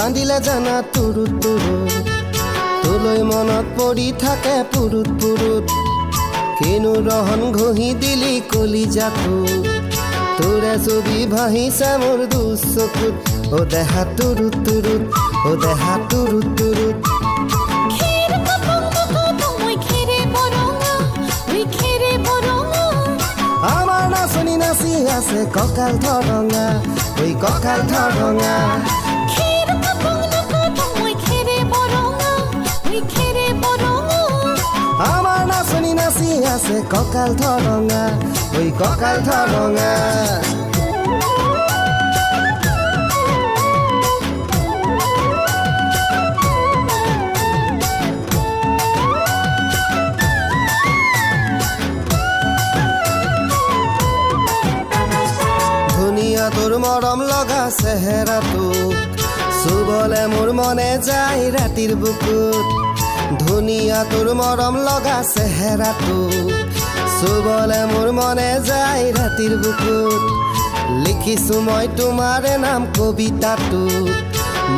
কান্দিলে জানা তুৰুত তুৰুত তোলৈ মনত পৰি থাকে পুৰুত পুৰুত কিনো ৰহন ঘঁহি দিলি কলিজাটো তোৰে ছবি ভাহিছে মোৰ দুচকুত ও দেহা তুৰুত তুৰুত ও দেহা তুৰুত তুৰুত আমাৰ নাচনি নাচি আছে কঁকাল ধৰঙা ঐ কঁকাল ধৰঙা আমাৰ নাচনি নাচি আছে কঁকাল ধৰঙা ঐ কঁকাল ধৰঙা ধুনীয়া তোৰ মৰম লগা চেহেৰাটো চুবলে মোৰ মনে যায় ৰাতিৰ বুকুত ধুনীয়া তোৰ মৰম লগা চেহেৰাটো চুবলে মোৰ মনে যায় ৰাতিৰ বুকুত লিখিছো মই তোমাৰে নাম কবিতাটোত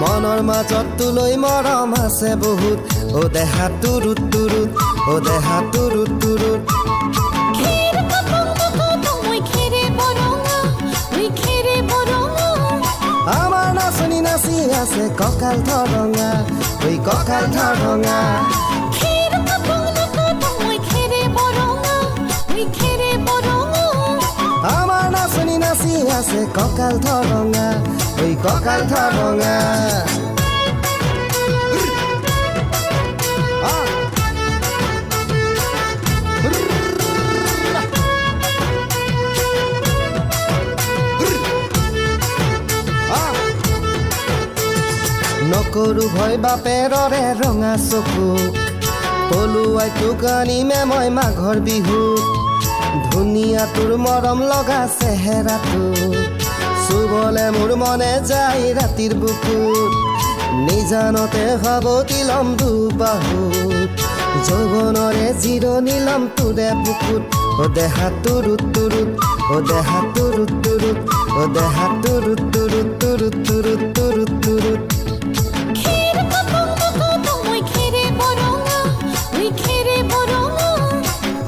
মনৰ মাজত তোলৈ মৰম আছে বহুত ও দেহা তুৰুত তুৰুত ও দেহা তুৰুত তুৰুত আমাৰ নাচনি নাচি আছে কঁকাল ধৰঙা ঐ কঁকাল ধৰঙা আমাৰ নাচনি নাচি আছে কঁকাল ধৰঙা ঐ কঁকাল ধৰঙা নকৰো ভয় বাপেৰৰে ৰঙা চকুক পলুৱাই তোক আনিমে মই মাঘৰ বিহুত ধুনীয়া তোৰ মৰম লগা চেহেৰাটো চুবলে মোৰ মনে যায় ৰাতিৰ বুকুত নিজানতে সাৱটি ল'ম দুবাহুত যৌৱনৰে জিৰণি ল'ম তোৰে বুকুত ও দেহা তুৰুত তুৰুত ও দেহা তুৰুত তুৰুত ও দেহা তুৰুত তুৰুত তুৰুত তুৰুত তুৰুত তুৰুত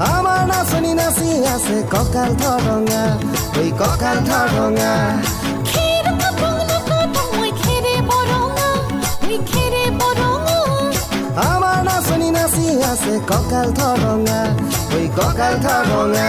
আমাৰ নাচনি নাচি আছে কঁকাল ধৰঙা ঐ কঁকাল ধৰঙা আমাৰ নাচনি নাচি আছে কঁকাল ধৰঙা ঐ কঁকাল ধৰঙা